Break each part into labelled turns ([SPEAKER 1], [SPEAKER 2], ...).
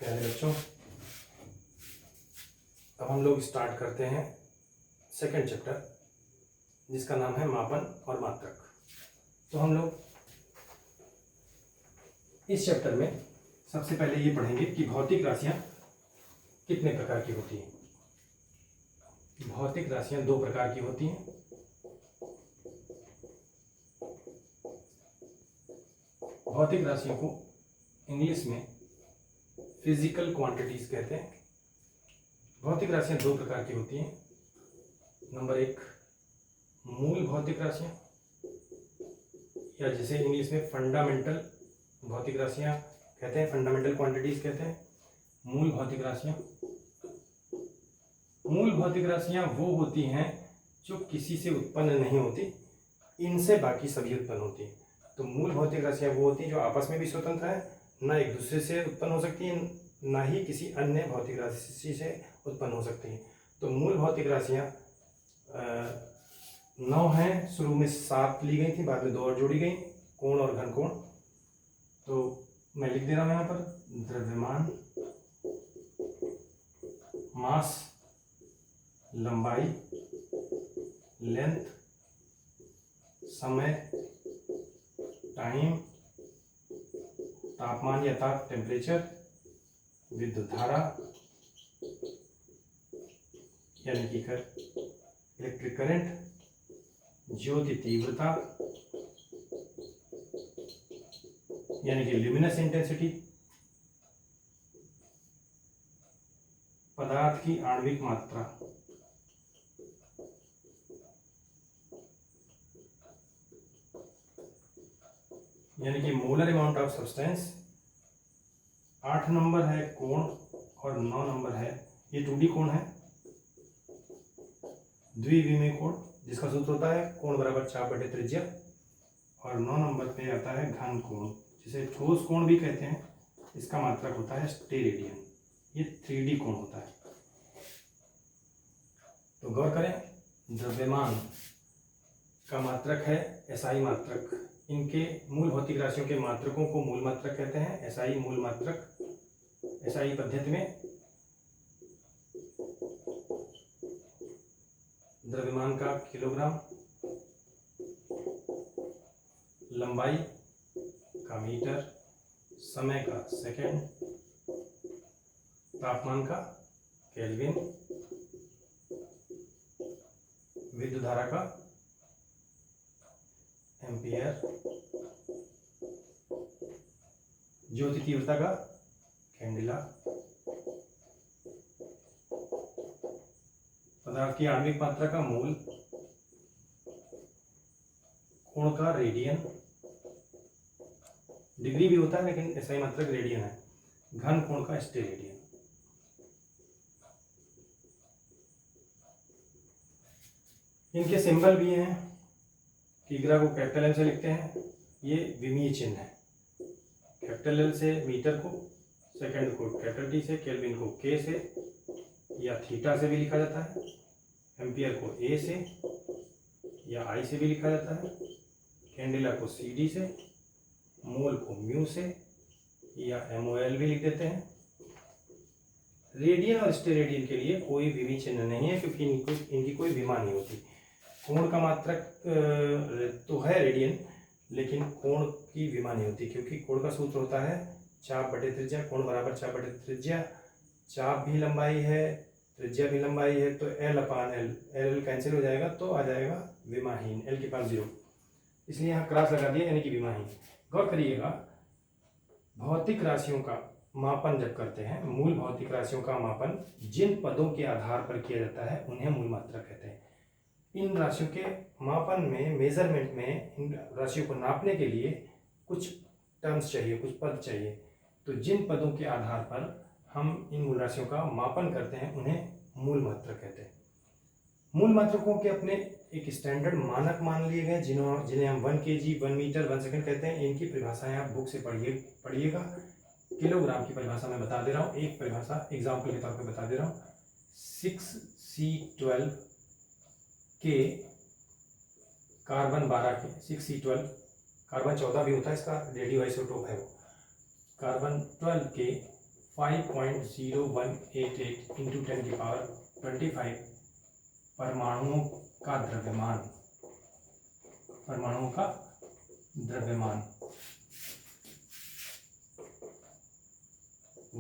[SPEAKER 1] प्यारे बच्चों, अब हम लोग स्टार्ट करते हैं सेकंड चैप्टर, जिसका नाम है मापन और मात्रक। तो हम लोग इस चैप्टर में सबसे पहले ये पढ़ेंगे कि भौतिक राशियां कितने प्रकार की होती हैं। भौतिक राशियां दो प्रकार की होती हैं। भौतिक राशियों को इंग्लिश में फिजिकल क्वांटिटीज कहते हैं। भौतिक राशियां दो प्रकार की होती हैं। नंबर एक, मूल भौतिक राशियां, या जिसे इंग्लिश में फंडामेंटल भौतिक राशियां कहते हैं, फंडामेंटल क्वांटिटीज कहते हैं। मूल भौतिक राशियां, मूल भौतिक राशियां वो होती हैं जो किसी से उत्पन्न नहीं होती, इनसे बाकी सभी उत्पन्न होती हैं। तो मूल भौतिक राशियां वो होती हैं जो आपस में भी स्वतंत्र है, ना एक दूसरे से उत्पन्न हो सकती है, ना ही किसी अन्य भौतिक राशि से उत्पन्न हो सकती है। तो मूल भौतिक राशियां 9 हैं। शुरू में 7 ली गई थी, बाद में 2 और जोड़ी गई, कोण और घन कोण। तो मैं लिख दे रहा हूं यहाँ पर, द्रव्यमान, मास, लंबाई, लेंथ, समय, टाइम, तापमान या ताप टेम्परेचर, विद्युत धारा यानी कि इलेक्ट्रिक करंट, ज्योति तीव्रता यानी कि ल्यूमिनस इंटेंसिटी, पदार्थ की आणविक मात्रा, यानी कि molar amount of substance. 8 number है कोण और 9 नंबर है, ये 2D कोण है, द्विविमीय कोण, जिसका सूत्र होता है कोण बराबर चाप बटे त्रिज्या। और 9 नंबर पे आता है घन कोण, जिसे ठोस कोण भी कहते हैं, इसका मात्रक होता है स्टेरेडियन। ये 3D कोण होता है। तो गौर करें, द्रव्यमान का मात्रक है एसआई मात्रक। इनके मूल भौतिक राशियों के मात्रकों को मूल मात्रक कहते हैं, एसआई मूल मात्रक। एसआई पद्धति में द्रव्यमान का किलोग्राम, लंबाई का मीटर, समय का सेकंड, तापमान का केल्विन, विद्युत धारा का एम्पियर, ज्योति तीव्रता का कैंडेला, पदार्थ की आणविक मात्रा का मोल, कोण का रेडियन, डिग्री भी होता है लेकिन एसआई मात्रक रेडियन है, घन कोण का स्टेरेडियन। इनके सिंबल भी हैं। किग्रा को कैपिटल एल से लिखते हैं, ये विमीय चिन्ह है। कैपिटल एल से मीटर को, सेकंड को कैपिटल टी से, केल्विन को के से या थीटा से भी लिखा जाता है, एम्पियर को ए से या आई से भी लिखा जाता है, कैंडेला को सी डी से, मोल को म्यू से या एमओएल भी लिख देते हैं। रेडियन और स्टेरेडियन के लिए कोई विमीय चिन्ह नहीं है, क्योंकि इनकी कोई विमा नहीं होती। कोण का मात्रक तो है रेडियन, लेकिन कोण की विमा नहीं होती, क्योंकि कोण का सूत्र होता है चाप बटे त्रिज्या। कोण बराबर चाप बटे त्रिज्या, चाप भी लंबाई है, त्रिज्या भी लंबाई है, तो एल अपान एल, एल कैंसिल हो जाएगा तो आ जाएगा विमाहीन, एल के पास 0, इसलिए यहाँ क्रॉस लगा दिया, यानी कि विमाहीन। गौर करिएगा, भौतिक राशियों का मापन जब करते हैं, मूल भौतिक राशियों का मापन जिन पदों के आधार पर किया जाता है उन्हें मूल मात्रक कहते हैं। इन राशियों के मापन में, मेजरमेंट में, इन राशियों को नापने के लिए कुछ टर्म्स चाहिए, कुछ पद चाहिए। तो जिन पदों के आधार पर हम इन मूल राशियों का मापन करते हैं उन्हें मूल मात्रक कहते हैं। मूल मात्रकों के अपने एक स्टैंडर्ड मानक मान लिए गए, जिन्हें हम 1 kg, 1 मीटर, 1 सेकंड कहते हैं। इनकी परिभाषाएं आप बुक से पढ़िएगा। किलोग्राम की परिभाषा मैं बता दे रहा हूँ, एक परिभाषा एग्जाम्पल के तौर पर बता दे रहा हूँ। 6C12 के कार्बन 12 के 6C12, कार्बन 14 भी होता है, इसका रेडियो आइसोटोप है वो। कार्बन 12 के 5.0188 इंटू 10⁻25 परमाणुओं का द्रव्यमान, परमाणुओं का द्रव्यमान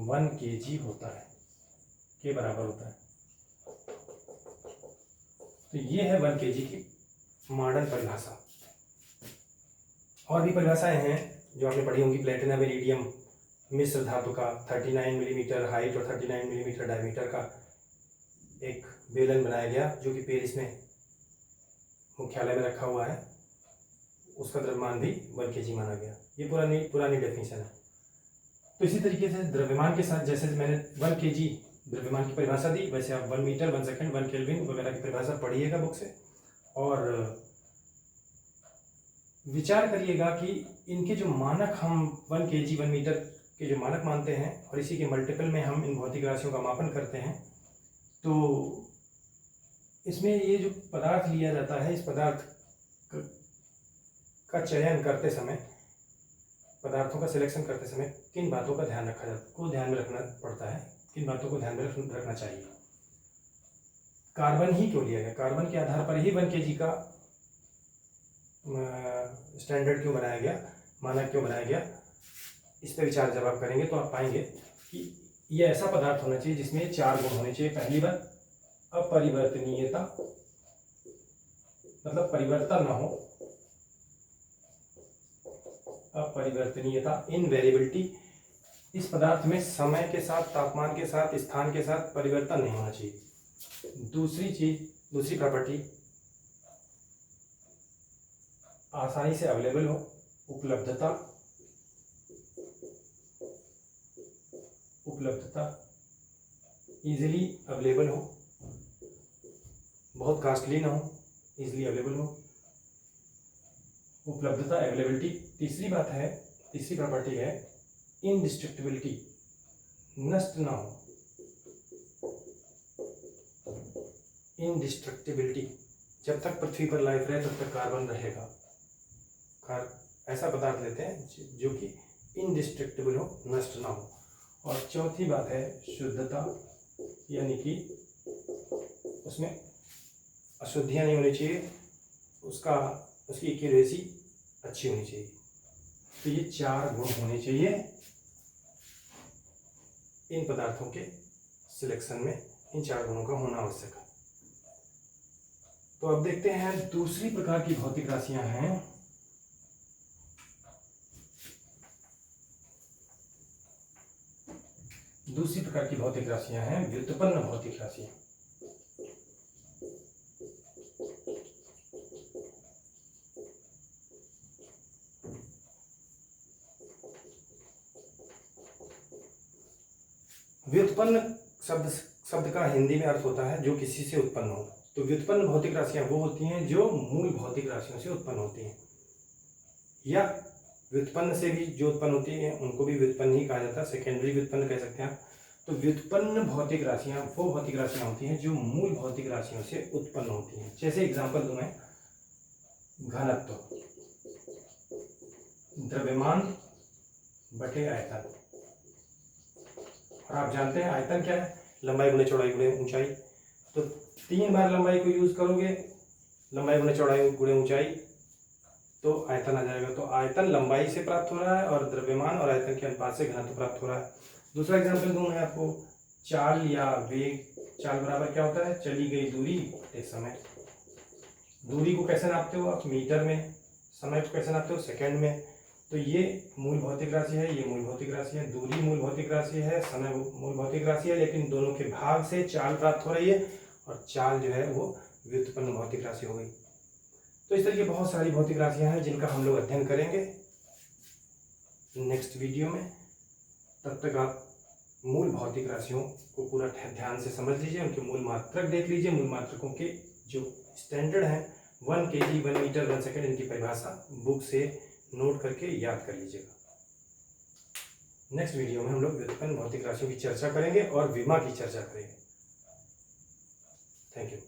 [SPEAKER 1] 1 kg होता है, के बराबर होता है। तो ये है 1 kg की मॉडर्न परिभाषा। और भी परिभाषाएं हैं जो आपने पढ़ी होंगी। प्लेटिनम इरिडियम मिश्र धातु का 39 मिलीमीटर हाइट और 39 मिलीमीटर डायमीटर का एक बेलन बनाया गया, जो कि पेरिस में मुख्यालय में रखा हुआ है। उसका द्रव्यमान भी 1 kg माना गया। ये पुरानी डेफिनेशन है। तो इसी तरीके से द्रव्यमान के साथ, जैसे मैंने 1 kg द्रव्यमान की परिभाषा दी, वैसे आप 1 मीटर 1 सेकंड 1 केल्विन वगैरह की परिभाषा पढ़िएगा बुक से, और विचार करिएगा कि इनके जो मानक हम 1 kg 1 मीटर के जो मानक मानते हैं और इसी के मल्टीपल में हम इन भौतिक राशियों का मापन करते हैं, तो इसमें ये जो पदार्थ लिया जाता है, इस पदार्थ का चयन करते समय, पदार्थों का सिलेक्शन करते समय किन बातों का ध्यान ध्यान में रखना पड़ता है, किन बातों को ध्यान में रखना चाहिए। कार्बन ही क्यों लिया गया, कार्बन के आधार पर ही 1 kg का स्टैंडर्ड क्यों बनाया गया, मानक क्यों बनाया गया, इस पर विचार जब आप करेंगे तो आप पाएंगे कि यह ऐसा पदार्थ होना चाहिए जिसमें 4 गुण होने चाहिए। पहली बात अपरिवर्तनीयता, मतलब परिवर्तन ना हो, अपरिवर्तनीयता, इनवेरिएबिलिटी। इस पदार्थ में समय के साथ, तापमान के साथ, स्थान के साथ परिवर्तन नहीं होना चाहिए। दूसरी प्रॉपर्टी आसानी से अवेलेबल हो, उपलब्धता, इजीली अवेलेबल हो, बहुत कॉस्टली ना हो, इजीली अवेलेबल हो, उपलब्धता, अवेलेबिलिटी। तीसरी प्रॉपर्टी है इनडिस्ट्रक्टिबिलिटी, नष्ट ना हो, इनडिस्ट्रक्टिबिलिटी। जब तक पृथ्वी पर लाइफ रहे तब तक कार्बन रहेगा। ऐसा पदार्थ लेते हैं जो कि इनडिस्ट्रक्टिबल हो, नष्ट ना हो। और चौथी बात है शुद्धता, यानी कि उसमें अशुद्धियाँ नहीं होनी चाहिए, उसकी एक्यूरेसी अच्छी होनी चाहिए। तो ये 4 गुण होने चाहिए इन पदार्थों के सिलेक्शन में, इन 4 गुणों का होना आवश्यक है। तो अब देखते हैं दूसरी प्रकार की भौतिक राशियां हैं। दूसरी प्रकार की भौतिक राशियां हैं व्युत्पन्न भौतिक राशियां। व्युत्पन्न शब्द का हिंदी में अर्थ होता है जो किसी से उत्पन्न हो। तो व्युत्पन्न भौतिक राशियां वो होती हैं जो मूल भौतिक राशियों से उत्पन्न होती हैं, या व्युत्पन्न से भी जो उत्पन्न होती हैं उनको भी व्युत्पन्न ही कहा जाता है, सेकेंडरी व्युत्पन्न कह सकते हैं आप। तो व्युत्पन्न भौतिक राशियां वो भौतिक राशियां होती हैं जो मूल भौतिक राशियों से उत्पन्न होती हैं। जैसे एग्जांपल दूं मैं, घनत्व, द्रव्यमान बटे आयतन। और आप जानते हैं आयतन क्या है, लंबाई गुणे चौड़ाई गुणे ऊंचाई। तो 3 बार लंबाई को यूज करोगे, लंबाई गुणे चौड़ाई गुणे ऊंचाई, तो आयतन आ जाएगा। तो आयतन लंबाई से प्राप्त हो रहा है और द्रव्यमान और आयतन के अनुपात से घनत्व प्राप्त हो रहा है। दूसरा एग्जांपल दूं मैं आपको, चाल या वेग। चाल बराबर क्या होता है, चली गई दूरी बटे समय। दूरी को कैसे नापते हो आप, मीटर में। समय को कैसे नापते हो, सेकंड में। तो ये मूल भौतिक राशि है, ये मूल भौतिक राशि है। दूरी मूल भौतिक राशि है, समय मूल भौतिक राशि है, लेकिन दोनों के भाग से चाल प्राप्त हो रही है और चाल जो है वो व्युत्पन्न भौतिक राशि हो गई। तो इस तरह की बहुत सारी भौतिक राशियां हैं जिनका हम लोग अध्ययन करेंगे नेक्स्ट वीडियो में। तब तक आप मूल भौतिक राशियों को पूरा ध्यान से समझ लीजिए, उनके मूल मात्रक देख लीजिए। मूल मात्रकों के जो स्टैंडर्ड हैं 1 kg 1 मीटर 1 सेकंड, इनकी परिभाषा बुक से नोट करके याद कर लीजिएगा। नेक्स्ट वीडियो में हम लोग व्युत्पन्न भौतिक राशियों की चर्चा करेंगे और विमा की चर्चा करेंगे। Thank you.